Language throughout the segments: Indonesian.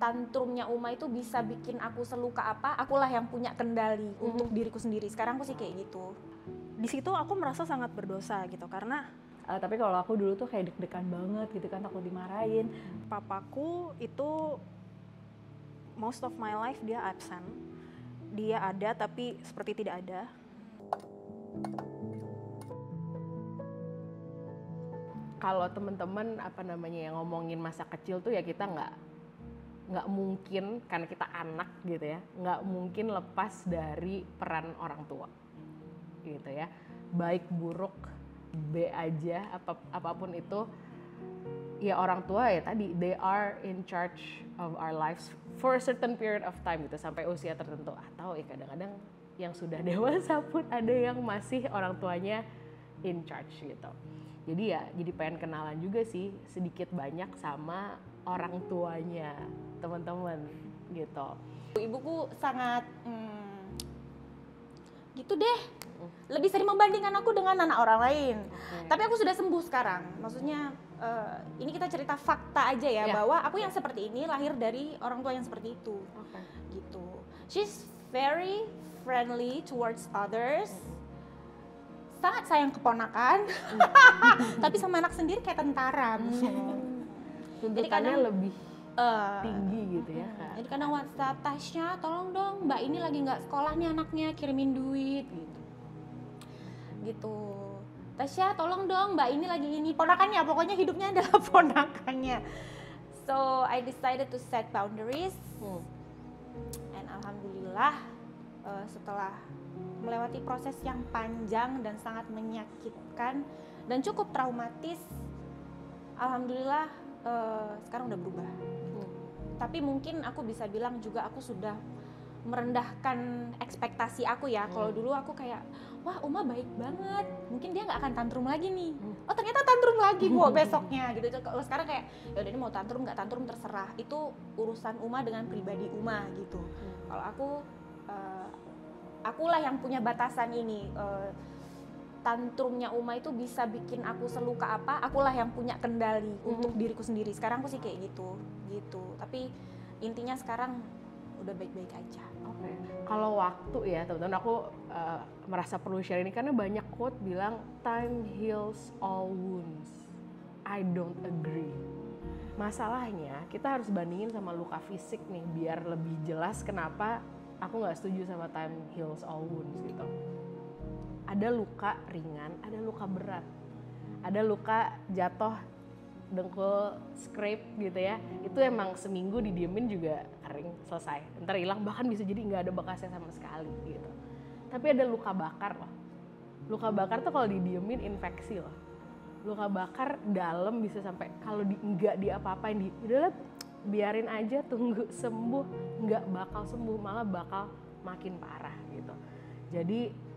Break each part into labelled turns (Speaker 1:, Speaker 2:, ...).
Speaker 1: tantrumnya Uma itu bisa bikin aku seluka apa, akulah yang punya kendali untuk diriku sendiri. Sekarang aku sih kayak gitu.
Speaker 2: Di situ aku merasa sangat berdosa gitu, karena
Speaker 3: tapi kalau aku dulu tuh kayak deg-degan banget gitu kan, takut dimarahin.
Speaker 2: papaku itu most of my life dia absent. Dia ada tapi seperti tidak ada.
Speaker 4: Kalau teman-teman yang ngomongin masa kecil tuh ya kita nggak mungkin, karena kita anak gitu ya, nggak mungkin lepas dari peran orang tua gitu ya, baik buruk B aja apapun itu ya, orang tua ya tadi they are in charge of our lives for a certain period of time gitu, sampai usia tertentu. Atau ya kadang-kadang yang sudah dewasa pun ada yang masih orang tuanya in charge gitu. Jadi ya jadi pengen kenalan juga sih sedikit banyak sama orang tuanya teman-teman gitu.
Speaker 1: Ibuku sangat gitu deh, lebih sering membandingkan aku dengan anak orang lain. Tapi aku sudah sembuh sekarang. Maksudnya ini kita cerita fakta aja ya, bahwa aku yang seperti ini lahir dari orang tua yang seperti itu. Gitu. She's very friendly towards others. Sangat sayang keponakan. Tapi sama anak sendiri kayak tentara.
Speaker 4: Tuntutannya lebih tinggi gitu ya Kak.
Speaker 1: Jadi kadang WhatsApp, Tasya tolong dong Mbak ini lagi nggak sekolah nih anaknya, kirimin duit gitu. Tasya tolong dong Mbak ini lagi ini, ponakannya pokoknya hidupnya adalah ponakannya. So I decided to set boundaries and alhamdulillah setelah melewati proses yang panjang dan sangat menyakitkan dan cukup traumatis, alhamdulillah sekarang udah berubah. Tapi mungkin aku bisa bilang juga aku sudah merendahkan ekspektasi aku ya. Kalau dulu aku kayak, wah Uma baik banget, mungkin dia nggak akan tantrum lagi nih. Oh ternyata tantrum lagi besoknya gitu. Kalau sekarang kayak, ya udah ini mau tantrum nggak tantrum terserah. Itu urusan Uma dengan pribadi Uma gitu. Kalau akulah yang punya batasan ini. Tantrumnya Uma itu bisa bikin aku seluka apa, akulah yang punya kendali untuk diriku sendiri. Sekarang aku sih kayak gitu. Tapi intinya sekarang udah baik-baik aja.
Speaker 4: Kalau waktu ya teman-teman, aku merasa perlu share ini karena banyak quote bilang time heals all wounds. I don't agree. Masalahnya kita harus bandingin sama luka fisik nih biar lebih jelas kenapa aku nggak setuju sama time heals all wounds gitu. Ada luka ringan, ada luka berat, ada luka jatuh dengkul scrape gitu ya, itu emang seminggu didiemin juga kering selesai, ntar hilang, bahkan bisa jadi nggak ada bekasnya sama sekali gitu. Tapi ada luka bakar loh, luka bakar tuh kalau didiemin infeksi loh, luka bakar dalam bisa sampai kalau nggak diapa-apain, udahlah biarin aja tunggu sembuh, nggak bakal sembuh, malah bakal makin parah gitu. Jadi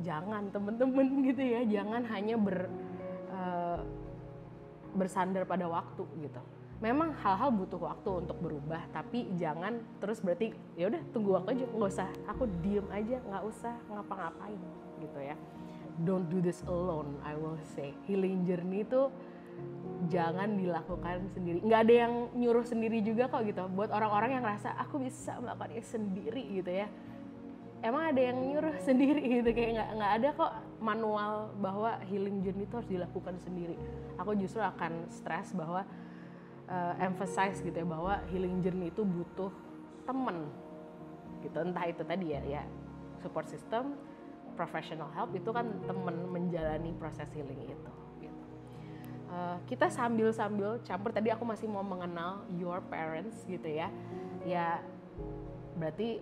Speaker 4: jangan temen-temen gitu ya, jangan hanya bersandar pada waktu gitu. Memang hal-hal butuh waktu untuk berubah, tapi jangan terus berarti ya udah tunggu waktu aja, nggak usah aku diem aja, nggak usah ngapa-ngapain gitu ya. Don't do this alone, I will say. Healing journey itu jangan dilakukan sendiri. Nggak ada yang nyuruh sendiri juga kok gitu. Buat orang-orang yang rasa aku bisa melakukannya sendiri gitu ya. Emang ada yang nyuruh sendiri gitu, kayak nggak ada kok manual bahwa healing journey itu harus dilakukan sendiri. Aku justru akan stress bahwa emphasize gitu ya, bahwa healing journey itu butuh temen gitu, entah itu tadi ya support system, professional help, itu kan temen menjalani proses healing itu gitu. Kita sambil campur, tadi aku masih mau mengenal your parents gitu ya berarti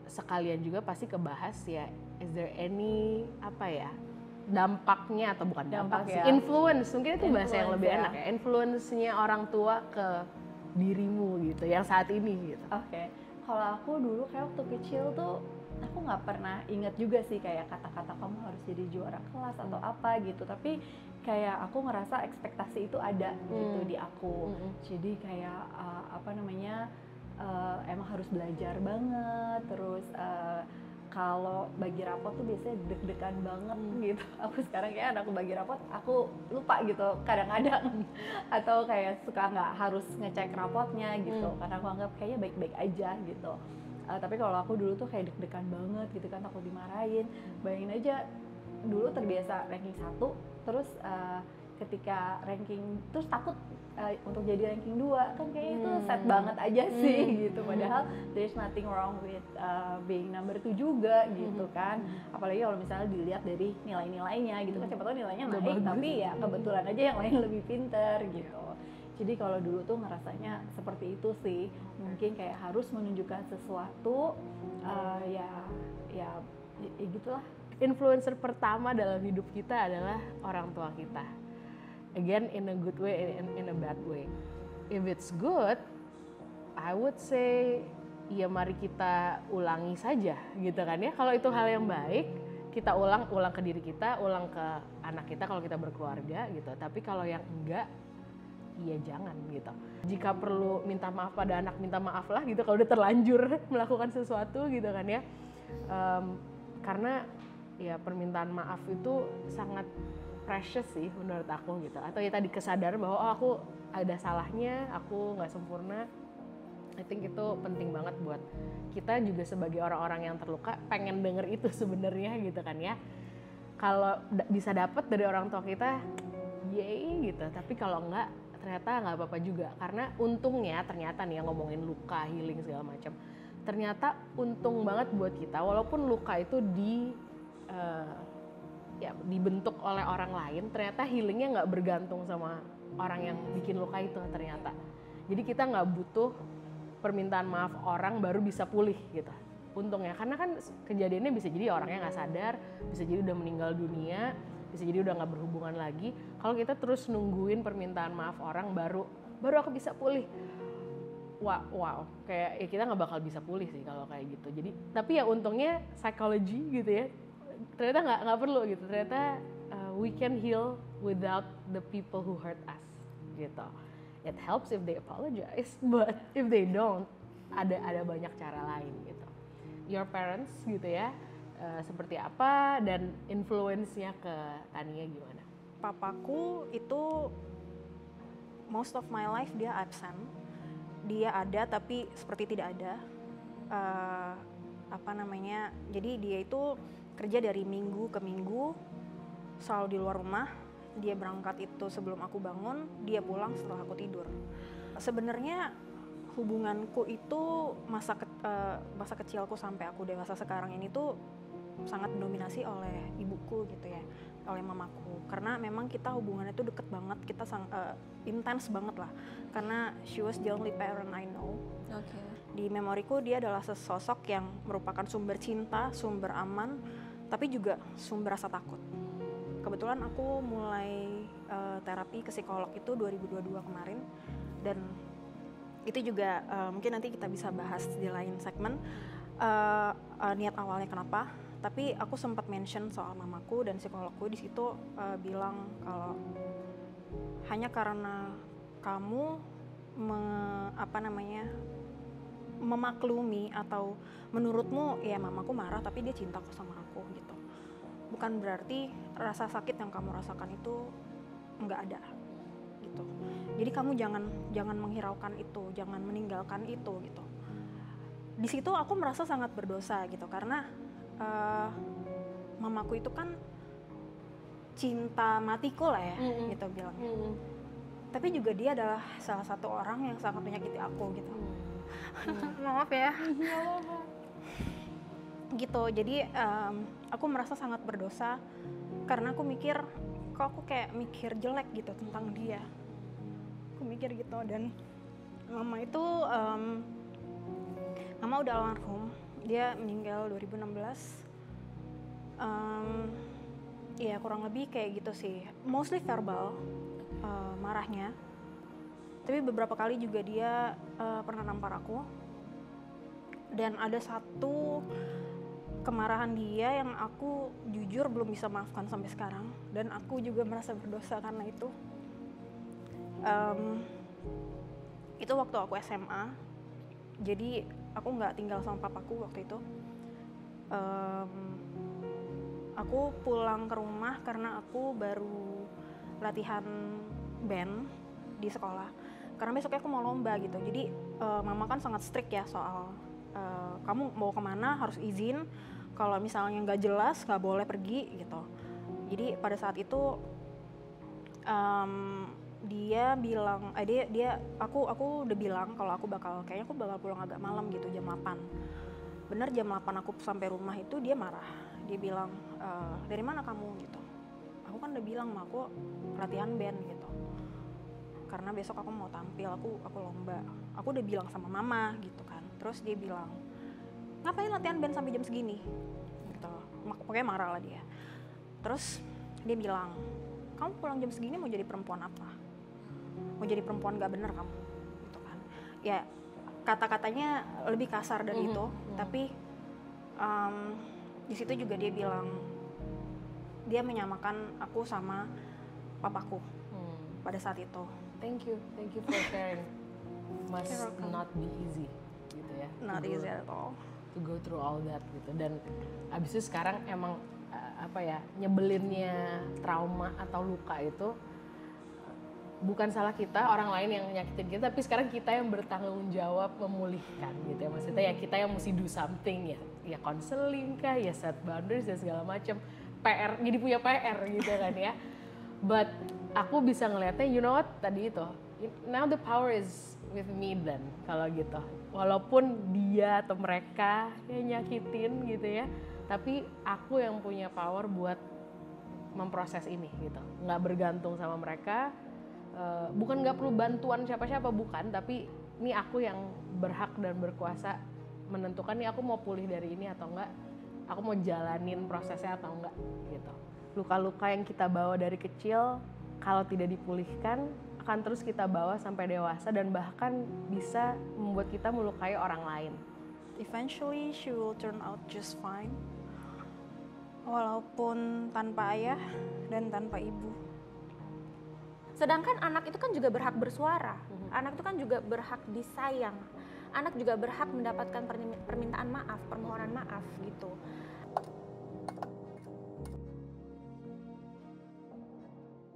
Speaker 4: sekalian juga pasti kebahas ya, is there any dampaknya atau bukan dampak sih, influence, mungkin itu bahasa yang lebih enak ya, influence-nya orang tua ke dirimu gitu yang saat ini gitu.
Speaker 3: Kalau aku dulu kayak waktu kecil tuh aku nggak pernah ingat juga sih kayak kata-kata kamu harus jadi juara kelas atau apa gitu, tapi kayak aku ngerasa ekspektasi itu ada gitu di aku. Jadi kayak emang harus belajar banget, terus kalau bagi rapot tuh biasanya deg-degan banget gitu. Aku sekarang kayak anakku bagi rapot, aku lupa gitu kadang-kadang atau kayak suka nggak harus ngecek rapotnya gitu, karena aku anggap kayaknya baik-baik aja gitu. Tapi kalau aku dulu tuh kayak deg-degan banget gitu kan, takut dimarahin. Bayangin aja dulu terbiasa ranking 1, terus ketika ranking terus takut untuk jadi ranking 2 kan kayak itu sad banget aja sih gitu. Padahal there's nothing wrong with being number 2 juga gitu kan. Apalagi kalau misalnya dilihat dari nilai-nilainya gitu kan, siapa tahu nilainya naik tapi ya kebetulan aja yang lain lebih pinter gitu. Jadi kalau dulu tuh ngerasanya seperti itu sih, mungkin kayak harus menunjukkan sesuatu ya gitulah.
Speaker 4: Influencer pertama dalam hidup kita adalah orang tua kita. Again, in a good way, in a bad way. If it's good, I would say ya mari kita ulangi saja gitu kan ya. Kalau itu hal yang baik, kita ulang ke diri kita, ulang ke anak kita kalau kita berkeluarga gitu. Tapi kalau yang enggak, ya jangan gitu. Jika perlu minta maaf pada anak, minta maaf lah gitu kalau udah terlanjur melakukan sesuatu gitu kan ya. Karena ya permintaan maaf itu sangat precious sih menurut aku gitu. Atau ya tadi kesadaran bahwa oh, aku ada salahnya, aku nggak sempurna. I think itu penting banget buat kita juga sebagai orang-orang yang terluka, pengen denger itu sebenarnya gitu kan ya. Kalau bisa dapet dari orang tua kita, yay gitu. Tapi kalau enggak, ternyata nggak apa-apa juga. Karena untungnya ternyata nih yang ngomongin luka, healing segala macam, ternyata untung banget buat kita walaupun luka itu dibentuk oleh orang lain, ternyata healingnya nggak bergantung sama orang yang bikin luka itu ternyata. Jadi kita nggak butuh permintaan maaf orang baru bisa pulih gitu. Untungnya, karena kan kejadiannya bisa jadi orangnya nggak sadar, bisa jadi udah meninggal dunia, bisa jadi udah nggak berhubungan lagi. Kalau kita terus nungguin permintaan maaf orang baru aku bisa pulih. Wow, kayak ya kita nggak bakal bisa pulih sih kalau kayak gitu. Jadi tapi ya untungnya psychology gitu ya. Ternyata nggak perlu gitu. Ternyata we can heal without the people who hurt us gitu. It helps if they apologize, but if they don't, ada banyak cara lain gitu. Your parents gitu ya, seperti apa dan influence-nya ke Tania gimana?
Speaker 2: Papaku itu most of my life dia absent. Dia ada tapi seperti tidak ada. Jadi dia itu kerja dari minggu ke minggu, selalu di luar rumah. Dia berangkat itu sebelum aku bangun, dia pulang setelah aku tidur. Sebenarnya hubunganku itu masa kecilku sampai aku dewasa sekarang ini tuh sangat didominasi oleh ibuku gitu ya, oleh mamaku. Karena memang kita hubungannya itu deket banget, kita intens banget lah. Karena she was the only parent I know.
Speaker 1: Okay.
Speaker 2: Di memoriku dia adalah sosok yang merupakan sumber cinta, sumber aman, tapi juga sumber rasa takut. Kebetulan aku mulai terapi ke psikolog itu 2022 kemarin, dan itu juga mungkin nanti kita bisa bahas di lain segmen niat awalnya kenapa. Tapi aku sempat mention soal mamaku dan psikologku di situ bilang kalau hanya karena kamu memaklumi atau menurutmu ya mamaku marah tapi dia cinta kok sama aku gitu. Bukan berarti rasa sakit yang kamu rasakan itu nggak ada gitu. Jadi kamu jangan menghiraukan itu, jangan meninggalkan itu gitu. Di situ aku merasa sangat berdosa gitu karena mamaku itu kan cinta matiku lah ya gitu bilangnya. Tapi juga dia adalah salah satu orang yang sangat menyakiti aku gitu. Maaf ya. Gitu, jadi aku merasa sangat berdosa karena aku mikir kok aku kayak mikir jelek gitu tentang dia. Aku mikir gitu, dan mama itu mama udah almarhum, dia meninggal 2016. Ya kurang lebih kayak gitu sih, mostly verbal marahnya, tapi beberapa kali juga dia pernah nampar aku. Dan ada satu kemarahan dia yang aku jujur belum bisa maafkan sampai sekarang, dan aku juga merasa berdosa karena itu. Itu waktu aku SMA, jadi aku nggak tinggal sama papaku waktu itu. Aku pulang ke rumah karena aku baru latihan band di sekolah. Karena besoknya aku mau lomba gitu. Jadi mama kan sangat strict ya soal kamu mau kemana harus izin. Kalau misalnya nggak jelas nggak boleh pergi gitu. Jadi pada saat itu dia bilang, aku udah bilang kalau kayaknya aku bakal pulang agak malam gitu jam 8. Bener jam 8 aku sampai rumah itu dia marah. Dia bilang, dari mana kamu gitu. Aku kan udah bilang sama aku latihan band gitu. Karena besok aku mau tampil, aku lomba. Aku udah bilang sama mama gitu kan. Terus dia bilang, ngapain latihan band sampai jam segini? Gitu. Pokoknya marah lah dia. Terus dia bilang, kamu pulang jam segini mau jadi perempuan apa? Mau jadi perempuan gak bener kamu? Gitu kan. Ya kata-katanya lebih kasar dari itu, tapi di situ juga dia bilang dia menyamakan aku sama papaku pada saat itu.
Speaker 4: Thank you for sharing. Must not be easy, gitu ya.
Speaker 2: Not easy at all.
Speaker 4: To go through all that gitu. Dan abis itu sekarang emang nyebelinnya trauma atau luka itu bukan salah kita, orang lain yang nyakitin kita, tapi sekarang kita yang bertanggung jawab memulihkan gitu ya. Maksudnya ya kita yang mesti do something ya counseling kah, ya set boundaries dan segala macam. PR, jadi punya PR gitu kan ya. But aku bisa ngelihatnya, you know what, tadi itu, now the power is with me then, kalau gitu. Walaupun dia atau mereka yang nyakitin gitu ya, tapi aku yang punya power buat memproses ini gitu. Nggak bergantung sama mereka, bukan nggak perlu bantuan siapa-siapa, bukan, tapi ini aku yang berhak dan berkuasa menentukan nih aku mau pulih dari ini atau enggak, aku mau jalanin prosesnya atau enggak gitu. Luka-luka yang kita bawa dari kecil kalau tidak dipulihkan akan terus kita bawa sampai dewasa dan bahkan bisa membuat kita melukai orang lain.
Speaker 2: Eventually she will turn out just fine. Walaupun tanpa ayah dan tanpa ibu.
Speaker 1: Sedangkan anak itu kan juga berhak bersuara, anak itu kan juga berhak disayang, anak juga berhak mendapatkan permintaan maaf, permohonan maaf gitu.